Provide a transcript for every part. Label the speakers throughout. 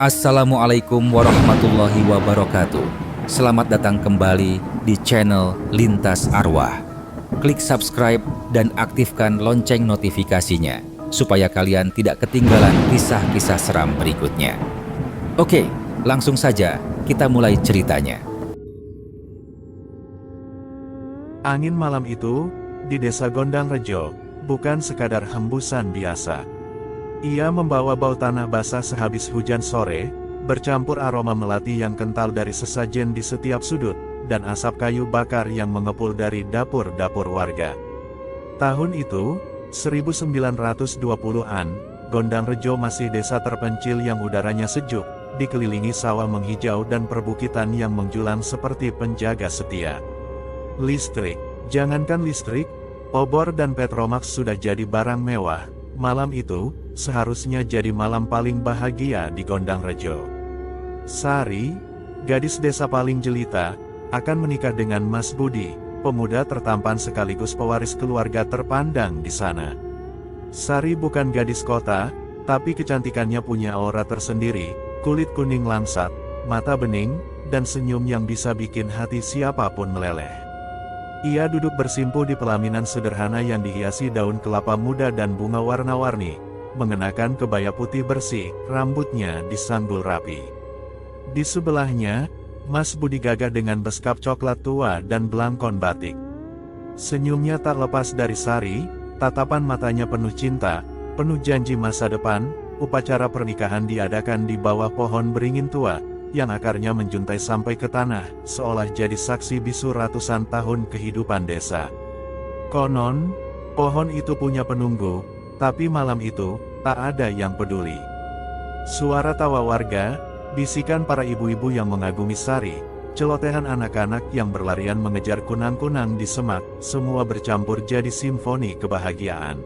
Speaker 1: Assalamualaikum warahmatullahi wabarakatuh. Selamat datang kembali di channel Lintas Arwah. Klik subscribe dan aktifkan lonceng notifikasinya supaya kalian tidak ketinggalan kisah-kisah seram berikutnya. Oke, langsung saja kita mulai ceritanya.
Speaker 2: Angin malam itu, di desa Gondangrejo, bukan sekadar hembusan biasa. Ia membawa bau tanah basah sehabis hujan sore, bercampur aroma melati yang kental dari sesajen di setiap sudut, dan asap kayu bakar yang mengepul dari dapur-dapur warga. Tahun itu, 1920-an, Gondangrejo masih desa terpencil yang udaranya sejuk, dikelilingi sawah menghijau dan perbukitan yang menjulang seperti penjaga setia. Listrik, jangankan listrik, obor dan petromax sudah jadi barang mewah. Malam itu, seharusnya jadi malam paling bahagia di Gondangrejo. Sari, gadis desa paling jelita, akan menikah dengan Mas Budi, pemuda tertampan sekaligus pewaris keluarga terpandang di sana. Sari bukan gadis kota, tapi kecantikannya punya aura tersendiri, kulit kuning langsat, mata bening, dan senyum yang bisa bikin hati siapapun meleleh. Ia duduk bersimpuh di pelaminan sederhana yang dihiasi daun kelapa muda dan bunga warna-warni, mengenakan kebaya putih bersih, rambutnya disanggul rapi. Di sebelahnya, Mas Budi gagah dengan beskap coklat tua dan belangkon batik. Senyumnya tak lepas dari Sari, tatapan matanya penuh cinta, penuh janji masa depan. Upacara pernikahan diadakan di bawah pohon beringin tua, yang akarnya menjuntai sampai ke tanah, seolah jadi saksi bisu ratusan tahun kehidupan desa. Konon, pohon itu punya penunggu, tapi malam itu, tak ada yang peduli. Suara tawa warga, bisikan para ibu-ibu yang mengagumi Sari, celotehan anak-anak yang berlarian mengejar kunang-kunang di semak, semua bercampur jadi simfoni kebahagiaan.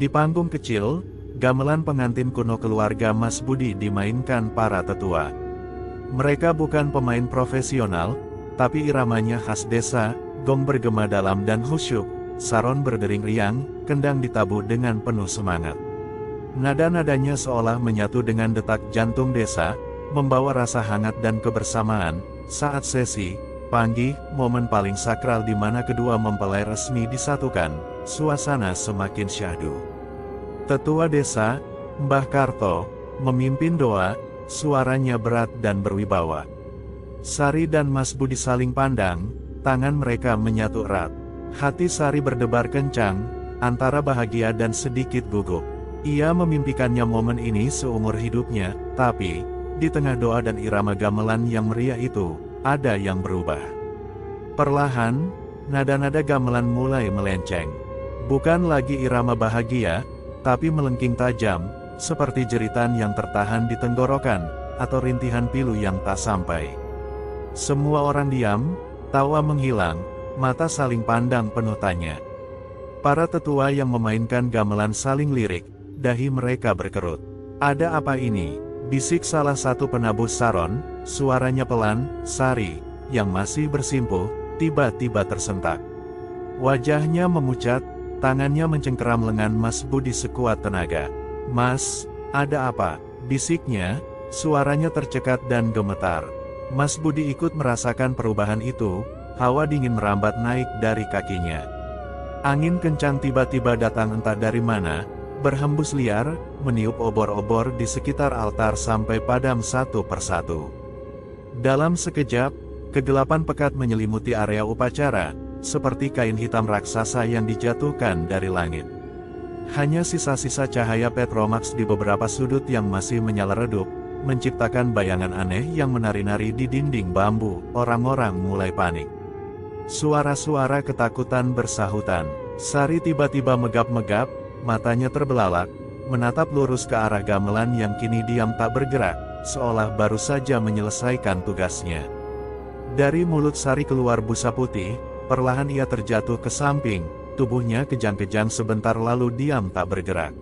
Speaker 2: Di panggung kecil, gamelan pengantin kuno keluarga Mas Budi dimainkan para tetua. Mereka bukan pemain profesional, tapi iramanya khas desa, gong bergema dalam dan khusyuk, saron berdering riang, kendang ditabuh dengan penuh semangat. Nada-nadanya seolah menyatu dengan detak jantung desa, membawa rasa hangat dan kebersamaan. Saat sesi, panggih, momen paling sakral di mana kedua mempelai resmi disatukan, suasana semakin syahdu. Tetua desa, Mbah Karto, memimpin doa, suaranya berat dan berwibawa. Sari dan Mas Budi saling pandang, tangan mereka menyatu erat. Hati Sari berdebar kencang, antara bahagia dan sedikit gugup. Ia memimpikannya momen ini seumur hidupnya, tapi, di tengah doa dan irama gamelan yang meriah itu, ada yang berubah. Perlahan, nada-nada gamelan mulai melenceng. Bukan lagi irama bahagia, tapi melengking tajam, seperti jeritan yang tertahan di tenggorokan, atau rintihan pilu yang tak sampai. Semua orang diam, tawa menghilang, mata saling pandang penuh tanya. Para tetua yang memainkan gamelan saling lirik, dahi mereka berkerut. "Ada apa ini?" bisik salah satu penabuh saron, suaranya pelan. Sari, yang masih bersimpuh, tiba-tiba tersentak. Wajahnya memucat, tangannya mencengkeram lengan Mas Budi sekuat tenaga. "Mas, ada apa?" bisiknya, suaranya tercekat dan gemetar. Mas Budi ikut merasakan perubahan itu, hawa dingin merambat naik dari kakinya. Angin kencang tiba-tiba datang entah dari mana, berhembus liar, meniup obor-obor di sekitar altar sampai padam satu persatu. Dalam sekejap, kegelapan pekat menyelimuti area upacara, seperti kain hitam raksasa yang dijatuhkan dari langit. Hanya sisa-sisa cahaya petromax di beberapa sudut yang masih menyala redup, menciptakan bayangan aneh yang menari-nari di dinding bambu. Orang-orang mulai panik. Suara-suara ketakutan bersahutan. Sari tiba-tiba megap-megap, matanya terbelalak, menatap lurus ke arah gamelan yang kini diam tak bergerak, seolah baru saja menyelesaikan tugasnya. Dari mulut Sari keluar busa putih, perlahan ia terjatuh ke samping. Tubuhnya kejang-kejang sebentar lalu diam tak bergerak.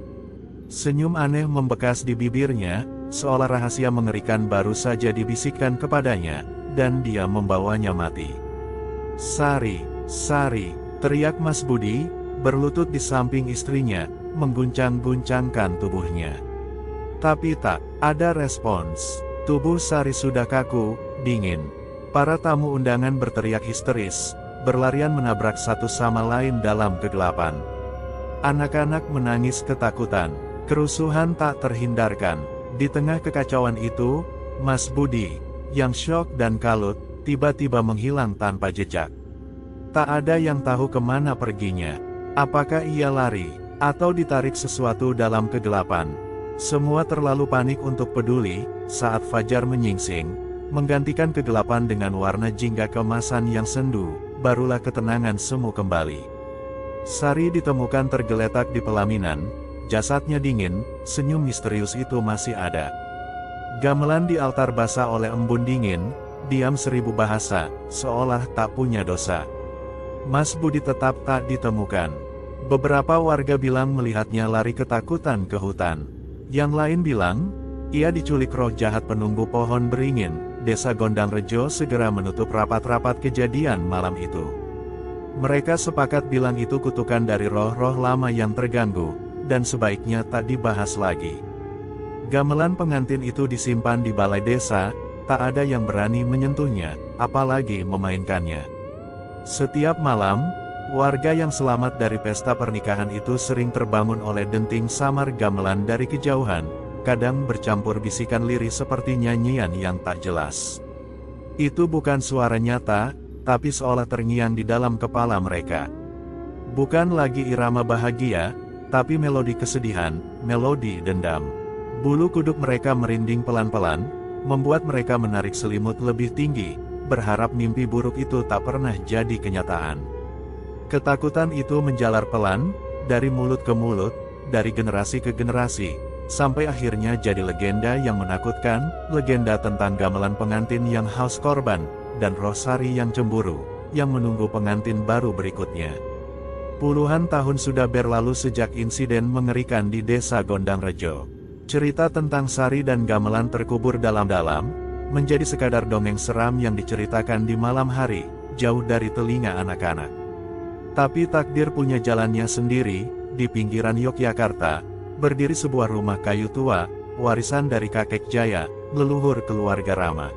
Speaker 2: Senyum aneh membekas di bibirnya, seolah rahasia mengerikan baru saja dibisikkan kepadanya, dan dia membawanya mati. "Sari, Sari!" teriak Mas Budi, berlutut di samping istrinya, mengguncang-guncangkan tubuhnya. Tapi tak ada respons. Tubuh Sari sudah kaku, dingin. Para tamu undangan berteriak histeris, berlarian menabrak satu sama lain dalam kegelapan. Anak-anak menangis ketakutan. Kerusuhan tak terhindarkan. Di tengah kekacauan itu, Mas Budi, yang syok dan kalut, tiba-tiba menghilang tanpa jejak. Tak ada yang tahu kemana perginya. Apakah ia lari, atau ditarik sesuatu dalam kegelapan? Semua terlalu panik untuk peduli, saat fajar menyingsing, menggantikan kegelapan dengan warna jingga kemasan yang sendu, barulah ketenangan semu kembali. Sari ditemukan tergeletak di pelaminan, jasadnya dingin, senyum misterius itu masih ada. Gamelan di altar basah oleh embun dingin, diam 1000 bahasa, seolah tak punya dosa. Mas Budi tetap tak ditemukan. Beberapa warga bilang melihatnya lari ketakutan ke hutan. Yang lain bilang, ia diculik roh jahat penunggu pohon beringin. Desa Gondang Rejo segera menutup rapat-rapat kejadian malam itu. Mereka sepakat bilang itu kutukan dari roh-roh lama yang terganggu, dan sebaiknya tak dibahas lagi. Gamelan pengantin itu disimpan di balai desa, tak ada yang berani menyentuhnya, apalagi memainkannya. Setiap malam, warga yang selamat dari pesta pernikahan itu sering terbangun oleh denting samar gamelan dari kejauhan, kadang bercampur bisikan lirih seperti nyanyian yang tak jelas. Itu bukan suara nyata, tapi seolah terngiang di dalam kepala mereka. Bukan lagi irama bahagia, tapi melodi kesedihan, melodi dendam. Bulu kuduk mereka merinding pelan-pelan, membuat mereka menarik selimut lebih tinggi, berharap mimpi buruk itu tak pernah jadi kenyataan. Ketakutan itu menjalar pelan, dari mulut ke mulut, dari generasi ke generasi, sampai akhirnya jadi legenda yang menakutkan, legenda tentang gamelan pengantin yang haus korban, dan roh Sari yang cemburu, yang menunggu pengantin baru berikutnya. Puluhan tahun sudah berlalu sejak insiden mengerikan di desa Gondang Rejo. Cerita tentang Sari dan gamelan terkubur dalam-dalam, menjadi sekadar dongeng seram yang diceritakan di malam hari, jauh dari telinga anak-anak. Tapi takdir punya jalannya sendiri. Di pinggiran Yogyakarta, berdiri sebuah rumah kayu tua, warisan dari kakek Jaya, leluhur keluarga Rama.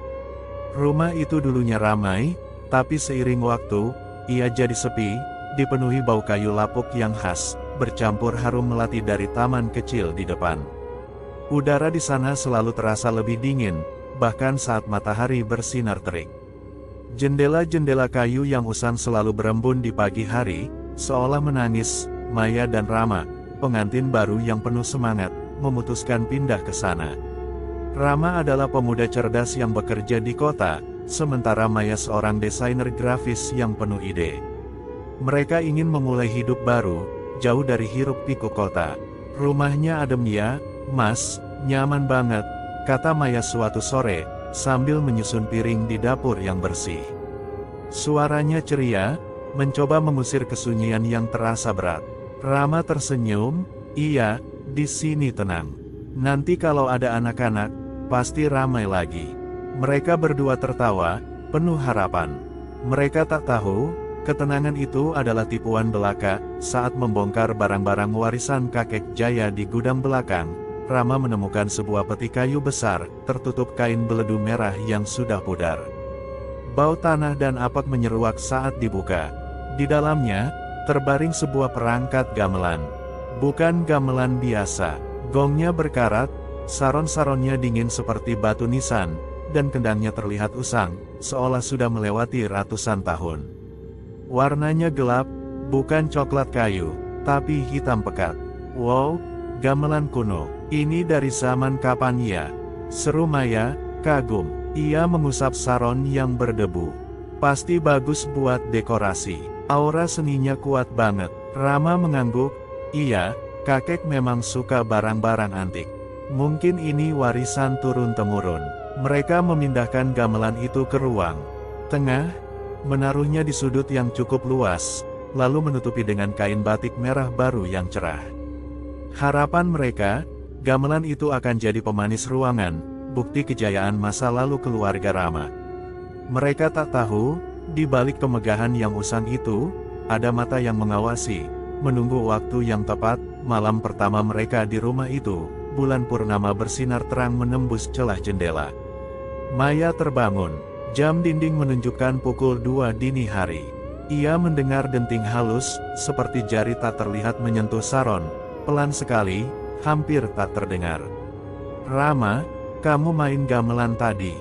Speaker 2: Rumah itu dulunya ramai, tapi seiring waktu, ia jadi sepi, dipenuhi bau kayu lapuk yang khas, bercampur harum melati dari taman kecil di depan. Udara di sana selalu terasa lebih dingin, bahkan saat matahari bersinar terik. Jendela-jendela kayu yang usang selalu berembun di pagi hari, seolah menangis. Maya dan Rama, pengantin baru yang penuh semangat, memutuskan pindah ke sana. Rama adalah pemuda cerdas yang bekerja di kota, sementara Maya seorang desainer grafis yang penuh ide. Mereka ingin memulai hidup baru, jauh dari hiruk-pikuk kota. Rumahnya adem ya, Mas, nyaman banget, kata Maya suatu sore, sambil menyusun piring di dapur yang bersih. Suaranya ceria, mencoba mengusir kesunyian yang terasa berat. Rama tersenyum, iya, di sini tenang. Nanti kalau ada anak-anak, pasti ramai lagi. Mereka berdua tertawa, penuh harapan. Mereka tak tahu, ketenangan itu adalah tipuan belaka. Saat membongkar barang-barang warisan kakek Jaya di gudang belakang, Rama menemukan sebuah peti kayu besar, tertutup kain beledu merah yang sudah pudar. Bau tanah dan apak menyeruak saat dibuka. Di dalamnya, terbaring sebuah perangkat gamelan. Bukan gamelan biasa. Gongnya berkarat, saron-saronnya dingin seperti batu nisan, dan kendangnya terlihat usang, seolah sudah melewati ratusan tahun. Warnanya gelap, bukan coklat kayu, tapi hitam pekat. Wow, gamelan kuno. Ini dari zaman kapan ya? Seru Maya, kagum. Ia mengusap saron yang berdebu. Pasti bagus buat dekorasi. Aura seninya kuat banget. Rama mengangguk, iya, kakek memang suka barang-barang antik. Mungkin ini warisan turun-temurun. Mereka memindahkan gamelan itu ke ruang tengah, menaruhnya di sudut yang cukup luas, lalu menutupi dengan kain batik merah baru yang cerah. Harapan mereka, gamelan itu akan jadi pemanis ruangan, bukti kejayaan masa lalu keluarga Rama. Mereka tak tahu, di balik kemegahan yang usang itu, ada mata yang mengawasi, menunggu waktu yang tepat. Malam pertama mereka di rumah itu, bulan purnama bersinar terang menembus celah jendela. Maya terbangun. Jam dinding menunjukkan pukul 2 dini hari. Ia mendengar denting halus, seperti jari tak terlihat menyentuh saron. Pelan sekali, hampir tak terdengar. "Rama, kamu main gamelan tadi?"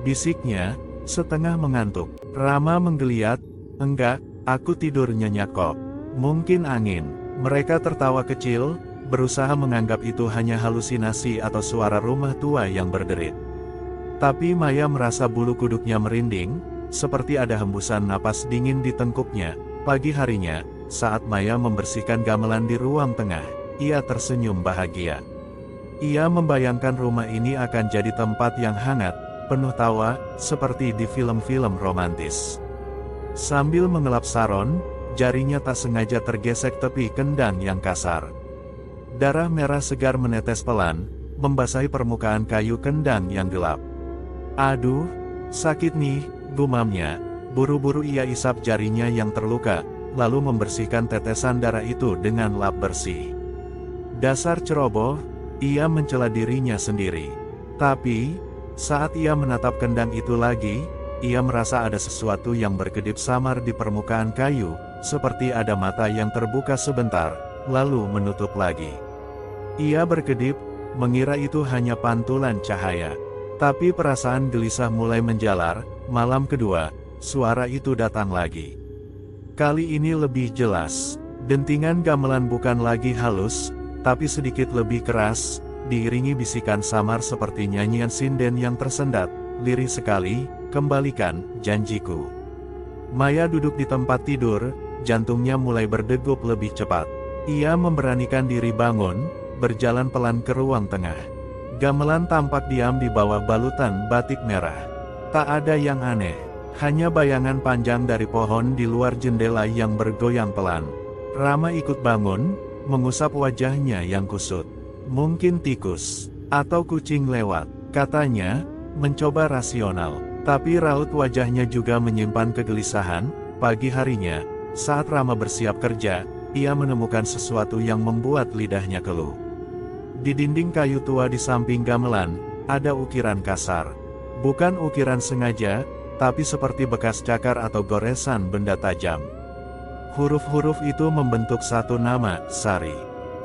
Speaker 2: bisiknya, setengah mengantuk. Rama menggeliat, "Enggak, aku tidur nyenyak kok. Mungkin angin." Mereka tertawa kecil, berusaha menganggap itu hanya halusinasi atau suara rumah tua yang berderit. Tapi Maya merasa bulu kuduknya merinding, seperti ada hembusan napas dingin di tengkuknya. Pagi harinya, saat Maya membersihkan gamelan di ruang tengah, ia tersenyum bahagia. Ia membayangkan rumah ini akan jadi tempat yang hangat, penuh tawa, seperti di film-film romantis. Sambil mengelap saron, jarinya tak sengaja tergesek tepi kendang yang kasar. Darah merah segar menetes pelan, membasahi permukaan kayu kendang yang gelap. "Aduh, sakit nih," gumamnya. Buru-buru ia isap jarinya yang terluka, lalu membersihkan tetesan darah itu dengan lap bersih. Dasar ceroboh, ia mencela dirinya sendiri. Tapi, saat ia menatap kendang itu lagi, ia merasa ada sesuatu yang berkedip samar di permukaan kayu, seperti ada mata yang terbuka sebentar, lalu menutup lagi. Ia berkedip, mengira itu hanya pantulan cahaya. Tapi perasaan gelisah mulai menjalar. Malam kedua, suara itu datang lagi. Kali ini lebih jelas. Dentingan gamelan bukan lagi halus, tapi sedikit lebih keras, diiringi bisikan samar seperti nyanyian sinden yang tersendat. "Lirih sekali, kembalikan janjiku." Maya duduk di tempat tidur, jantungnya mulai berdegup lebih cepat. Ia memberanikan diri bangun, berjalan pelan ke ruang tengah. Gamelan tampak diam di bawah balutan batik merah. Tak ada yang aneh, hanya bayangan panjang dari pohon di luar jendela yang bergoyang pelan. Rama ikut bangun, mengusap wajahnya yang kusut. "Mungkin tikus, atau kucing lewat," katanya, mencoba rasional. Tapi raut wajahnya juga menyimpan kegelisahan. Pagi harinya, saat Rama bersiap kerja, ia menemukan sesuatu yang membuat lidahnya keluh. Di dinding kayu tua di samping gamelan, ada ukiran kasar. Bukan ukiran sengaja, tapi seperti bekas cakar atau goresan benda tajam. Huruf-huruf itu membentuk satu nama, Sari.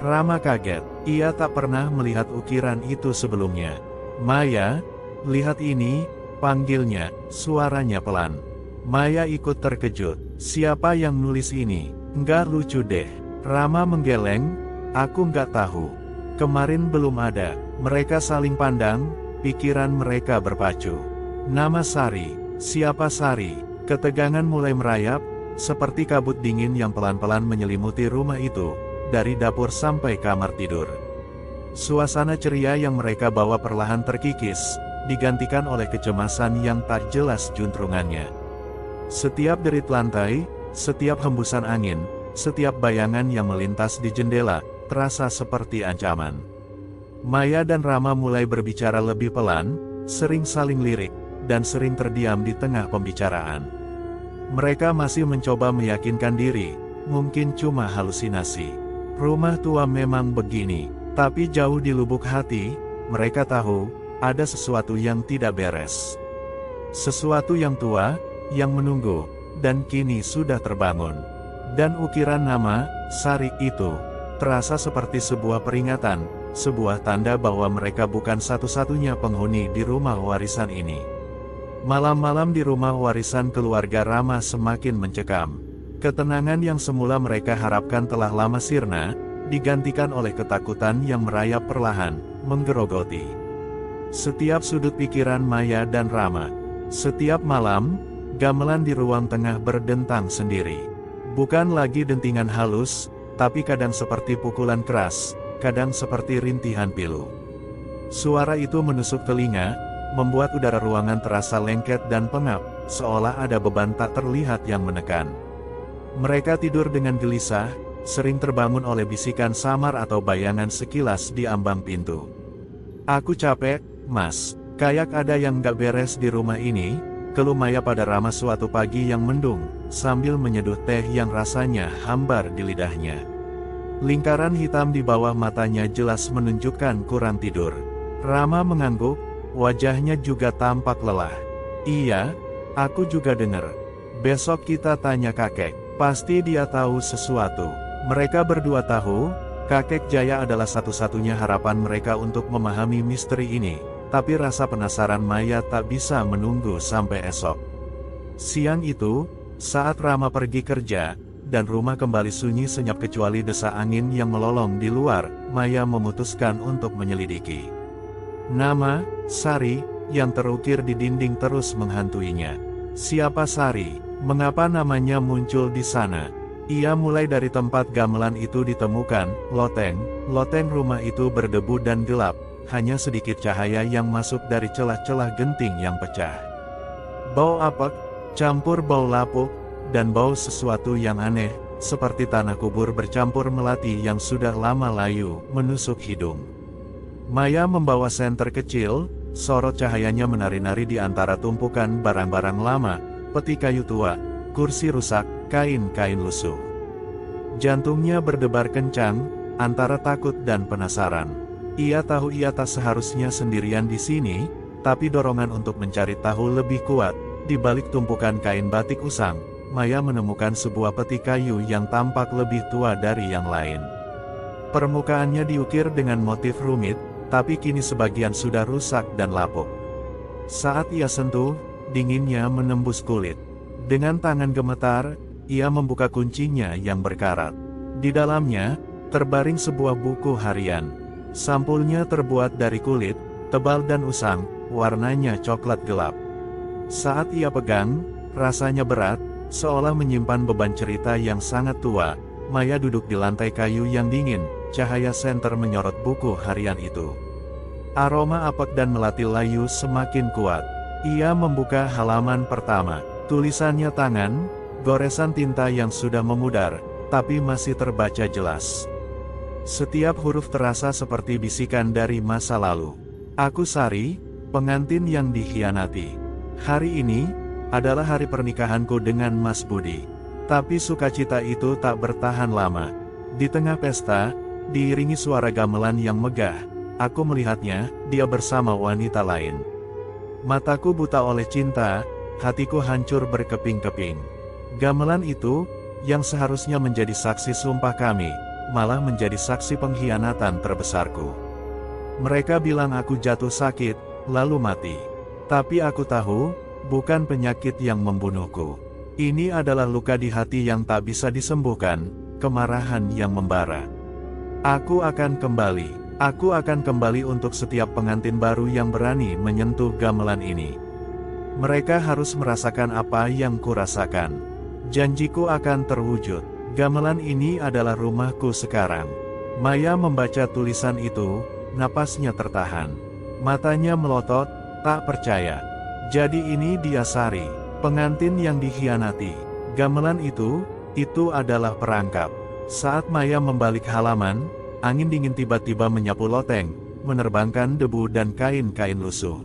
Speaker 2: Rama kaget, ia tak pernah melihat ukiran itu sebelumnya. "Maya, lihat ini," panggilnya, suaranya pelan. Maya ikut terkejut. "Siapa yang nulis ini? Nggak lucu deh." Rama menggeleng, "Aku nggak tahu. Kemarin belum ada." Mereka saling pandang, pikiran mereka berpacu. Nama Sari, siapa Sari? Ketegangan mulai merayap, seperti kabut dingin yang pelan-pelan menyelimuti rumah itu, dari dapur sampai kamar tidur. Suasana ceria yang mereka bawa perlahan terkikis, digantikan oleh kecemasan yang tak jelas juntrungannya. Setiap derit lantai, setiap hembusan angin, setiap bayangan yang melintas di jendela, terasa seperti ancaman. Maya dan Rama mulai berbicara lebih pelan, sering saling lirik, dan sering terdiam di tengah pembicaraan. Mereka masih mencoba meyakinkan diri, mungkin cuma halusinasi. Rumah tua memang begini, tapi jauh di lubuk hati, mereka tahu, ada sesuatu yang tidak beres. Sesuatu yang tua, yang menunggu, dan kini sudah terbangun. Dan ukiran nama, Sari itu, terasa seperti sebuah peringatan, sebuah tanda bahwa mereka bukan satu-satunya penghuni di rumah warisan ini. Malam-malam di rumah warisan keluarga Rama semakin mencekam. Ketenangan yang semula mereka harapkan telah lama sirna, digantikan oleh ketakutan yang merayap perlahan, menggerogoti setiap sudut pikiran Maya dan Rama. Setiap malam, gamelan di ruang tengah berdentang sendiri. Bukan lagi dentingan halus, tapi kadang seperti pukulan keras, kadang seperti rintihan pilu. Suara itu menusuk telinga, membuat udara ruangan terasa lengket dan pengap, seolah ada beban tak terlihat yang menekan. Mereka tidur dengan gelisah, sering terbangun oleh bisikan samar atau bayangan sekilas di ambang pintu. "Aku capek, Mas. Kayak ada yang gak beres di rumah ini," keluh Maya pada Rama suatu pagi yang mendung, sambil menyeduh teh yang rasanya hambar di lidahnya. Lingkaran hitam di bawah matanya jelas menunjukkan kurang tidur. Rama mengangguk, wajahnya juga tampak lelah. Iya, aku juga dengar. Besok kita tanya kakek, pasti dia tahu sesuatu. Mereka berdua tahu, kakek Jaya adalah satu-satunya harapan mereka untuk memahami misteri ini, tapi rasa penasaran Maya tak bisa menunggu sampai esok. Siang itu, saat Rama pergi kerja, dan rumah kembali sunyi senyap kecuali desa angin yang melolong di luar, Maya memutuskan untuk menyelidiki. Nama, Sari, yang terukir di dinding terus menghantuinya. Siapa Sari? Mengapa namanya muncul di sana? Ia mulai dari tempat gamelan itu ditemukan, loteng rumah itu berdebu dan gelap, hanya sedikit cahaya yang masuk dari celah-celah genting yang pecah. Bau apek, campur bau lapuk, dan bau sesuatu yang aneh, seperti tanah kubur bercampur melati yang sudah lama layu, menusuk hidung. Maya membawa senter kecil, sorot cahayanya menari-nari di antara tumpukan barang-barang lama, peti kayu tua, kursi rusak, kain-kain lusuh. Jantungnya berdebar kencang, antara takut dan penasaran. Ia tahu ia tak seharusnya sendirian di sini, tapi dorongan untuk mencari tahu lebih kuat. Di balik tumpukan kain batik usang, Maya menemukan sebuah peti kayu yang tampak lebih tua dari yang lain. Permukaannya diukir dengan motif rumit, tapi kini sebagian sudah rusak dan lapuk. Saat ia sentuh, dinginnya menembus kulit. Dengan tangan gemetar, ia membuka kuncinya yang berkarat. Di dalamnya, terbaring sebuah buku harian. Sampulnya terbuat dari kulit, tebal dan usang, warnanya coklat gelap. Saat ia pegang, rasanya berat, seolah menyimpan beban cerita yang sangat tua. Maya duduk di lantai kayu yang dingin, cahaya senter menyorot buku harian itu. Aroma apek dan melati layu semakin kuat. Ia membuka halaman pertama. Tulisannya tangan, goresan tinta yang sudah memudar, tapi masih terbaca jelas. Setiap huruf terasa seperti bisikan dari masa lalu. Aku Sari, pengantin yang dikhianati. Hari ini adalah hari pernikahanku dengan Mas Budi. Tapi sukacita itu tak bertahan lama. Di tengah pesta, diiringi suara gamelan yang megah, aku melihatnya, dia bersama wanita lain. Mataku buta oleh cinta, hatiku hancur berkeping-keping. Gamelan itu, yang seharusnya menjadi saksi sumpah kami, malah menjadi saksi pengkhianatan terbesarku. Mereka bilang aku jatuh sakit, lalu mati. Tapi aku tahu, bukan penyakit yang membunuhku. Ini adalah luka di hati yang tak bisa disembuhkan, kemarahan yang membara. Aku akan kembali untuk setiap pengantin baru yang berani menyentuh gamelan ini. Mereka harus merasakan apa yang kurasakan. Janjiku akan terwujud. Gamelan ini adalah rumahku sekarang. Maya membaca tulisan itu, napasnya tertahan. Matanya melotot, tak percaya. Jadi ini dia Sari, pengantin yang dikhianati. Gamelan itu adalah perangkap. Saat Maya membalik halaman, angin dingin tiba-tiba menyapu loteng, menerbangkan debu dan kain-kain lusuh.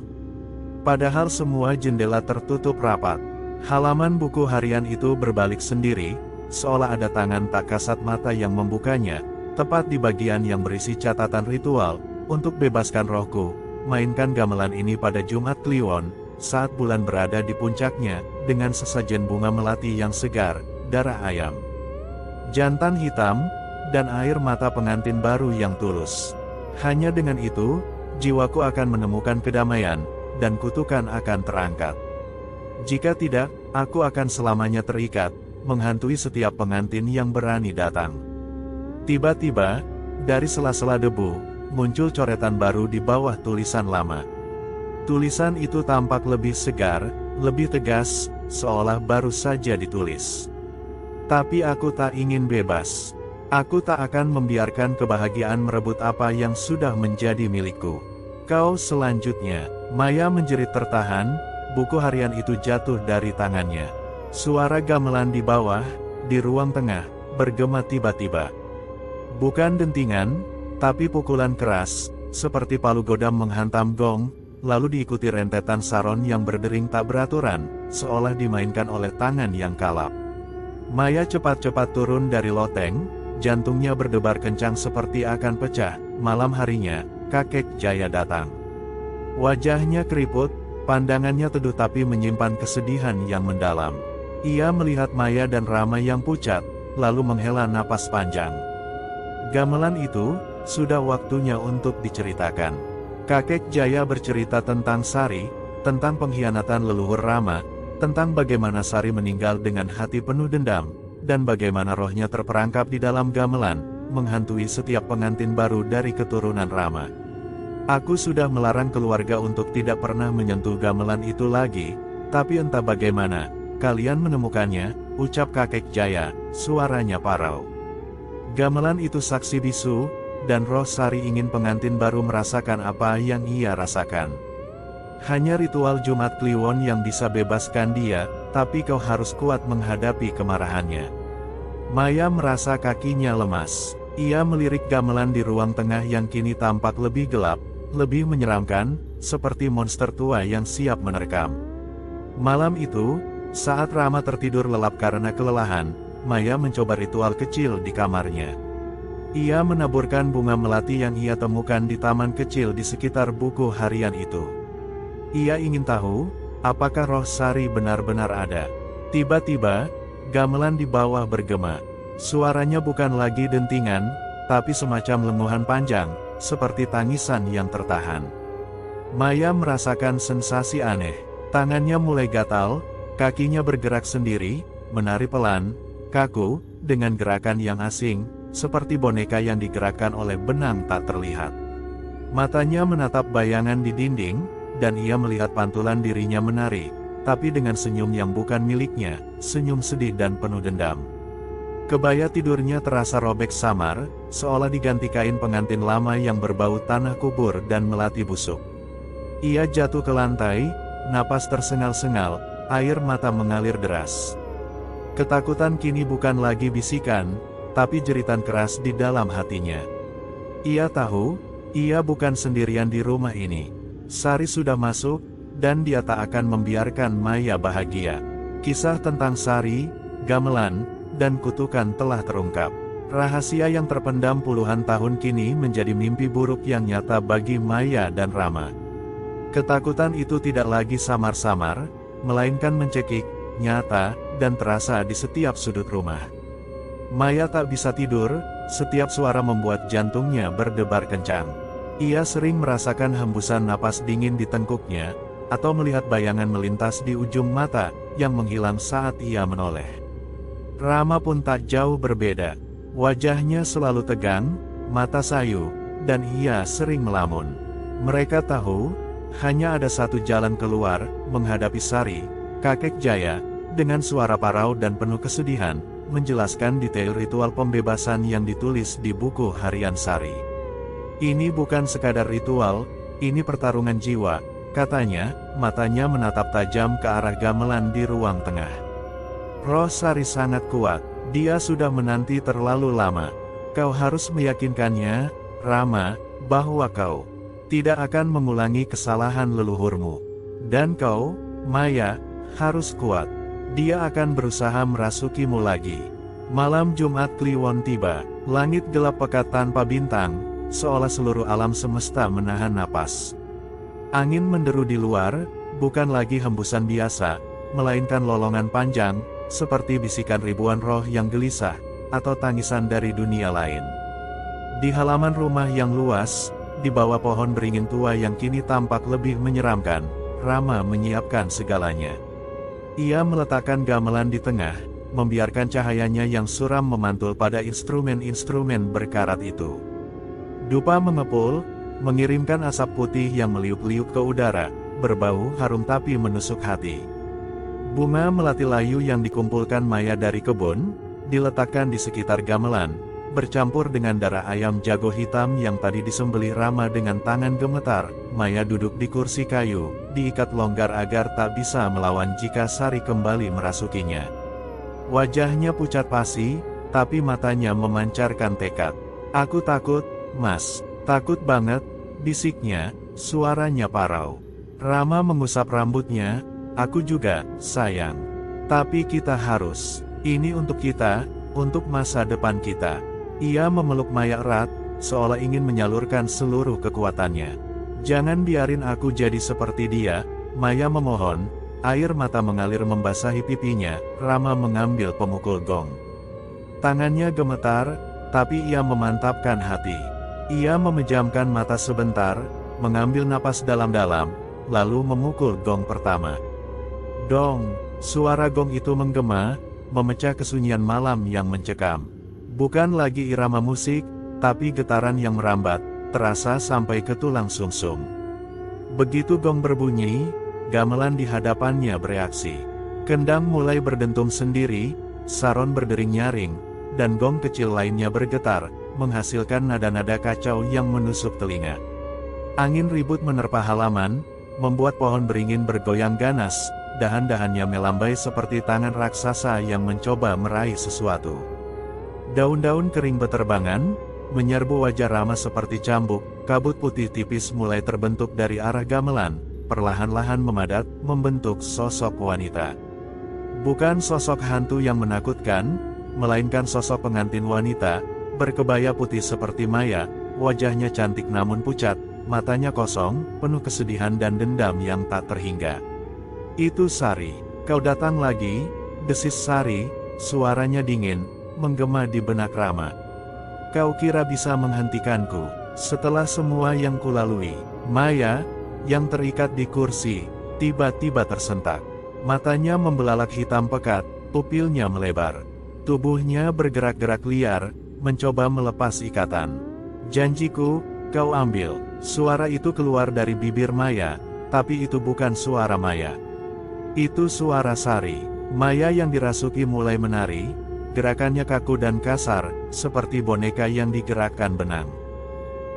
Speaker 2: Padahal semua jendela tertutup rapat. Halaman buku harian itu berbalik sendiri, seolah ada tangan tak kasat mata yang membukanya, tepat di bagian yang berisi catatan ritual, untuk bebaskan rohku, mainkan gamelan ini pada Jumat Kliwon, saat bulan berada di puncaknya, dengan sesajen bunga melati yang segar, darah ayam, jantan hitam, dan air mata pengantin baru yang tulus. Hanya dengan itu, jiwaku akan menemukan kedamaian, dan kutukan akan terangkat. Jika tidak, aku akan selamanya terikat, menghantui setiap pengantin yang berani datang. Tiba-tiba, dari sela-sela debu, muncul coretan baru di bawah tulisan lama. Tulisan itu tampak lebih segar, lebih tegas, seolah baru saja ditulis. Tapi aku tak ingin bebas. Aku tak akan membiarkan kebahagiaan merebut apa yang sudah menjadi milikku. Kau selanjutnya. Maya menjerit tertahan, buku harian itu jatuh dari tangannya. Suara gamelan di bawah, di ruang tengah, bergema tiba-tiba. Bukan dentingan, tapi pukulan keras, seperti palu godam menghantam gong, lalu diikuti rentetan saron yang berdering tak beraturan, seolah dimainkan oleh tangan yang kalap. Maya cepat-cepat turun dari loteng, jantungnya berdebar kencang seperti akan pecah. Malam harinya, kakek Jaya datang. Wajahnya keriput, pandangannya teduh tapi menyimpan kesedihan yang mendalam. Ia melihat Maya dan Rama yang pucat, lalu menghela napas panjang. Gamelan itu, sudah waktunya untuk diceritakan. Kakek Jaya bercerita tentang Sari, tentang pengkhianatan leluhur Rama, tentang bagaimana Sari meninggal dengan hati penuh dendam, dan bagaimana rohnya terperangkap di dalam gamelan, menghantui setiap pengantin baru dari keturunan Rama. Aku sudah melarang keluarga untuk tidak pernah menyentuh gamelan itu lagi, tapi entah bagaimana, kalian menemukannya, ucap kakek Jaya, suaranya parau. Gamelan itu saksi bisu, dan roh Sari ingin pengantin baru merasakan apa yang ia rasakan. Hanya ritual Jumat Kliwon yang bisa bebaskan dia, tapi kau harus kuat menghadapi kemarahannya. Maya merasa kakinya lemas. Ia melirik gamelan di ruang tengah yang kini tampak lebih gelap, lebih menyeramkan, seperti monster tua yang siap menerkam. Malam itu, saat Rama tertidur lelap karena kelelahan, Maya mencoba ritual kecil di kamarnya. Ia menaburkan bunga melati yang ia temukan di taman kecil di sekitar buku harian itu. Ia ingin tahu, apakah roh Sari benar-benar ada. Tiba-tiba, gamelan di bawah bergema. Suaranya bukan lagi dentingan, tapi semacam lenguhan panjang, seperti tangisan yang tertahan. Maya merasakan sensasi aneh. Tangannya mulai gatal, kakinya bergerak sendiri, menari pelan, kaku, dengan gerakan yang asing, seperti boneka yang digerakkan oleh benang tak terlihat. Matanya menatap bayangan di dinding, dan ia melihat pantulan dirinya menari, tapi dengan senyum yang bukan miliknya, senyum sedih dan penuh dendam. Kebaya tidurnya terasa robek samar, seolah diganti kain pengantin lama yang berbau tanah kubur dan melati busuk. Ia jatuh ke lantai, napas tersengal-sengal, air mata mengalir deras. Ketakutan kini bukan lagi bisikan, tapi jeritan keras di dalam hatinya. Ia tahu, ia bukan sendirian di rumah ini. Sari sudah masuk, dan dia tak akan membiarkan Maya bahagia. Kisah tentang Sari, gamelan, dan kutukan telah terungkap. Rahasia yang terpendam puluhan tahun kini menjadi mimpi buruk yang nyata bagi Maya dan Rama. Ketakutan itu tidak lagi samar-samar, melainkan mencekik, nyata, dan terasa di setiap sudut rumah. Maya tak bisa tidur, setiap suara membuat jantungnya berdebar kencang. Ia sering merasakan hembusan napas dingin di tengkuknya, atau melihat bayangan melintas di ujung mata, yang menghilang saat ia menoleh. Rama pun tak jauh berbeda. Wajahnya selalu tegang, mata sayu, dan ia sering melamun. Mereka tahu, hanya ada satu jalan keluar, menghadapi Sari. Kakek Jaya, dengan suara parau dan penuh kesedihan, menjelaskan detail ritual pembebasan yang ditulis di buku harian Sari. Ini bukan sekadar ritual, ini pertarungan jiwa, katanya, matanya menatap tajam ke arah gamelan di ruang tengah. Roh Sari sangat kuat, dia sudah menanti terlalu lama. Kau harus meyakinkannya, Rama, bahwa kau tidak akan mengulangi kesalahan leluhurmu. Dan kau, Maya, harus kuat. Dia akan berusaha merasukimu lagi. Malam Jumat Kliwon tiba, langit gelap pekat tanpa bintang, seolah seluruh alam semesta menahan napas. Angin menderu di luar, bukan lagi hembusan biasa, melainkan lolongan panjang, seperti bisikan ribuan roh yang gelisah, atau tangisan dari dunia lain. Di halaman rumah yang luas, di bawah pohon beringin tua yang kini tampak lebih menyeramkan, Rama menyiapkan segalanya. Ia meletakkan gamelan di tengah, membiarkan cahayanya yang suram memantul pada instrumen-instrumen berkarat itu. Dupa mengepul, mengirimkan asap putih yang meliuk-liuk ke udara, berbau harum tapi menusuk hati. Bunga melati layu yang dikumpulkan Maya dari kebun, diletakkan di sekitar gamelan, bercampur dengan darah ayam jago hitam yang tadi disembelih Rama dengan tangan gemetar. Maya duduk di kursi kayu, diikat longgar agar tak bisa melawan jika Sari kembali merasukinya. Wajahnya pucat pasi, tapi matanya memancarkan tekad. Aku takut, Mas, takut banget, bisiknya, suaranya parau. Rama mengusap rambutnya, aku juga, sayang. Tapi kita harus, ini untuk kita, untuk masa depan kita. Ia memeluk Maya erat, seolah ingin menyalurkan seluruh kekuatannya. Jangan biarin aku jadi seperti dia, Maya memohon. Air mata mengalir membasahi pipinya. Rama mengambil pemukul gong. Tangannya gemetar, tapi ia memantapkan hati. Ia memejamkan mata sebentar, mengambil napas dalam-dalam, lalu memukul gong pertama. Dong, suara gong itu menggema, memecah kesunyian malam yang mencekam. Bukan lagi irama musik, tapi getaran yang merambat, terasa sampai ke tulang sumsum. Begitu gong berbunyi, gamelan di hadapannya bereaksi. Kendang mulai berdentum sendiri, saron berdering nyaring, dan gong kecil lainnya bergetar, menghasilkan nada-nada kacau yang menusuk telinga. Angin ribut menerpa halaman, membuat pohon beringin bergoyang ganas, dahan-dahannya melambai seperti tangan raksasa yang mencoba meraih sesuatu. Daun-daun kering beterbangan, menyerbu wajah Rama seperti cambuk. Kabut putih tipis mulai terbentuk dari arah gamelan, perlahan-lahan memadat, membentuk sosok wanita. Bukan sosok hantu yang menakutkan, melainkan sosok pengantin wanita, berkebaya putih seperti Maya, wajahnya cantik namun pucat, matanya kosong, penuh kesedihan dan dendam yang tak terhingga. Itu Sari, kau datang lagi, desis Sari, suaranya dingin, menggema di benak Rama. Kau kira bisa menghentikanku, setelah semua yang kulalui. Maya, yang terikat di kursi, tiba-tiba tersentak. Matanya membelalak hitam pekat, pupilnya melebar. Tubuhnya bergerak-gerak liar, mencoba melepas ikatan. Janjiku, kau ambil. Suara itu keluar dari bibir Maya, tapi itu bukan suara Maya. Itu suara Sari. Maya yang dirasuki mulai menari, gerakannya kaku dan kasar, seperti boneka yang digerakkan benang.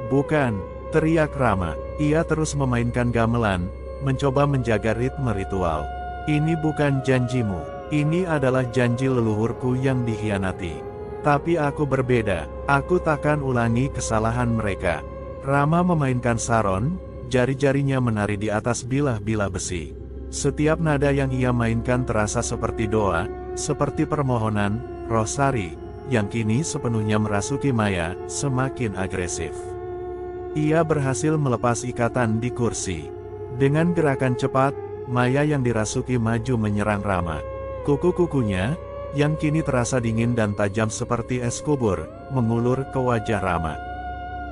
Speaker 2: Bukan, teriak Rama. Ia terus memainkan gamelan, mencoba menjaga ritme ritual. Ini bukan janjimu, ini adalah janji leluhurku yang dikhianati. Tapi aku berbeda, aku takkan ulangi kesalahan mereka. Rama memainkan saron, jari-jarinya menari di atas bilah-bilah besi. Setiap nada yang ia mainkan terasa seperti doa, seperti permohonan. Roh Sari, yang kini sepenuhnya merasuki Maya, semakin agresif. Ia berhasil melepas ikatan di kursi. Dengan gerakan cepat, Maya yang dirasuki maju menyerang Rama. Kuku-kukunya, yang kini terasa dingin dan tajam seperti es kubur, mengulur ke wajah Rama.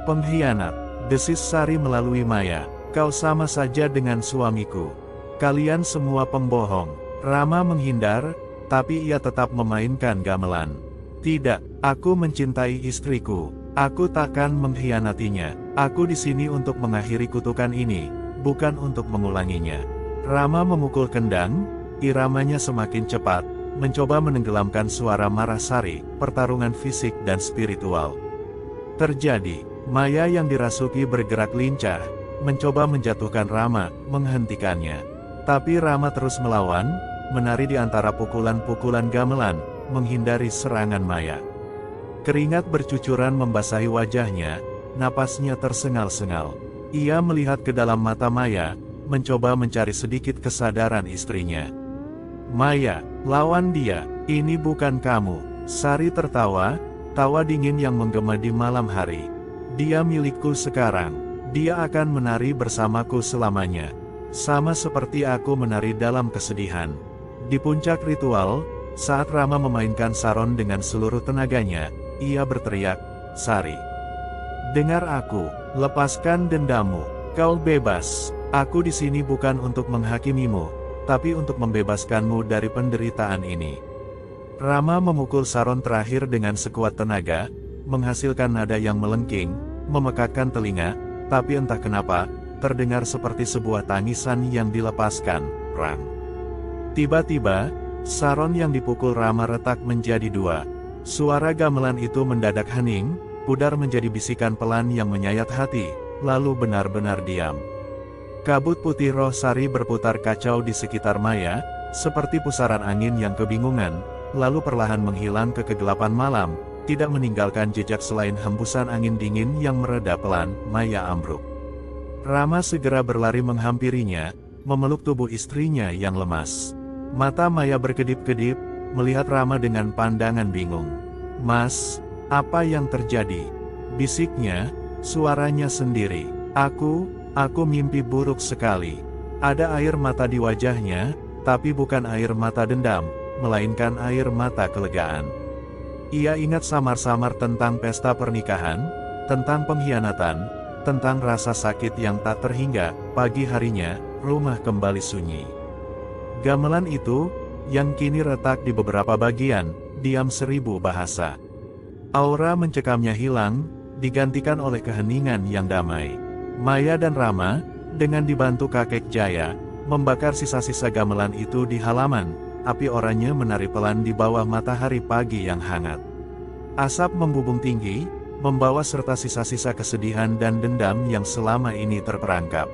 Speaker 2: Pengkhianat, desis Sari melalui Maya. Kau sama saja dengan suamiku. Kalian semua pembohong. Rama menghindar, tapi ia tetap memainkan gamelan. Tidak, aku mencintai istriku. Aku takkan mengkhianatinya. Aku di sini untuk mengakhiri kutukan ini, bukan untuk mengulanginya. Rama memukul kendang, iramanya semakin cepat, mencoba menenggelamkan suara marah Sari. Pertarungan fisik dan spiritual terjadi. Maya yang dirasuki bergerak lincah, mencoba menjatuhkan Rama, menghentikannya. Tapi Rama terus melawan, menari di antara pukulan-pukulan gamelan, menghindari serangan Maya. Keringat bercucuran membasahi wajahnya, napasnya tersengal-sengal. Ia melihat ke dalam mata Maya, mencoba mencari sedikit kesadaran istrinya. Maya, lawan dia, ini bukan kamu. Sari tertawa, tawa dingin yang menggema di malam hari. Dia milikku sekarang, dia akan menari bersamaku selamanya. Sama seperti aku menari dalam kesedihan. Di puncak ritual, saat Rama memainkan saron dengan seluruh tenaganya, ia berteriak, Sari, dengar aku, lepaskan dendammu, kau bebas. Aku di sini bukan untuk menghakimimu, tapi untuk membebaskanmu dari penderitaan ini. Rama memukul saron terakhir dengan sekuat tenaga, menghasilkan nada yang melengking, memekakkan telinga, tapi entah kenapa, terdengar seperti sebuah tangisan yang dilepaskan, rang. Tiba-tiba, saron yang dipukul Rama retak menjadi dua. Suara gamelan itu mendadak hening, pudar menjadi bisikan pelan yang menyayat hati, lalu benar-benar diam. Kabut putih roh Sari berputar kacau di sekitar Maya, seperti pusaran angin yang kebingungan, lalu perlahan menghilang ke kegelapan malam, tidak meninggalkan jejak selain hembusan angin dingin yang mereda pelan. Maya ambruk. Rama segera berlari menghampirinya, memeluk tubuh istrinya yang lemas. Mata Maya berkedip-kedip, melihat Rama dengan pandangan bingung. Mas, Apa yang terjadi? Bisiknya, suaranya sendiri. Aku mimpi buruk sekali. Ada air mata di wajahnya, tapi bukan air mata dendam, melainkan air mata kelegaan. Ia ingat samar-samar tentang pesta pernikahan, tentang pengkhianatan, tentang rasa sakit yang tak terhingga. Pagi harinya, rumah kembali sunyi. Gamelan itu, yang kini retak di beberapa bagian, diam 1000 bahasa. Aura mencekamnya hilang, digantikan oleh keheningan yang damai. Maya dan Rama, dengan dibantu kakek Jaya, membakar sisa-sisa gamelan itu di halaman. Api oranye menari pelan di bawah matahari pagi yang hangat. Asap membubung tinggi, membawa serta sisa-sisa kesedihan dan dendam yang selama ini terperangkap.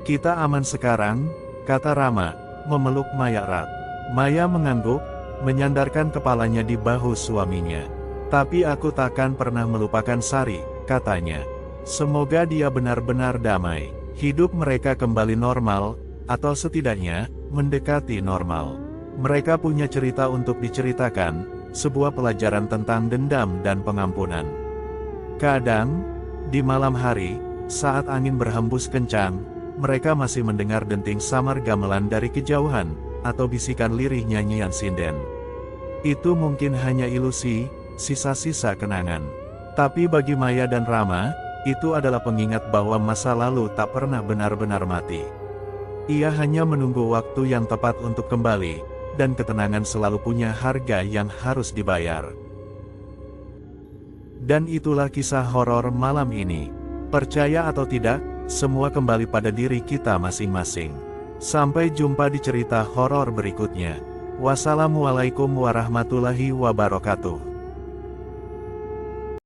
Speaker 2: "Kita aman sekarang," kata Rama, memeluk Maya erat. Maya mengangguk, menyandarkan kepalanya di bahu suaminya. "Tapi aku takkan pernah melupakan Sari," katanya. "Semoga dia benar-benar damai. Hidup mereka kembali normal, atau setidaknya, mendekati normal. Mereka punya cerita untuk diceritakan, sebuah pelajaran tentang dendam dan pengampunan." Kadang, di malam hari, saat angin berhembus kencang, mereka masih mendengar denting samar gamelan dari kejauhan, atau bisikan lirih nyanyian sinden. Itu mungkin hanya ilusi, sisa-sisa kenangan. Tapi bagi Maya dan Rama, itu adalah pengingat bahwa masa lalu tak pernah benar-benar mati. Ia hanya menunggu waktu yang tepat untuk kembali, dan ketenangan selalu punya harga yang harus dibayar. Dan itulah kisah horor malam ini. Percaya atau tidak, semua kembali pada diri kita masing-masing. Sampai jumpa di cerita horor berikutnya. Wassalamualaikum warahmatullahi wabarakatuh.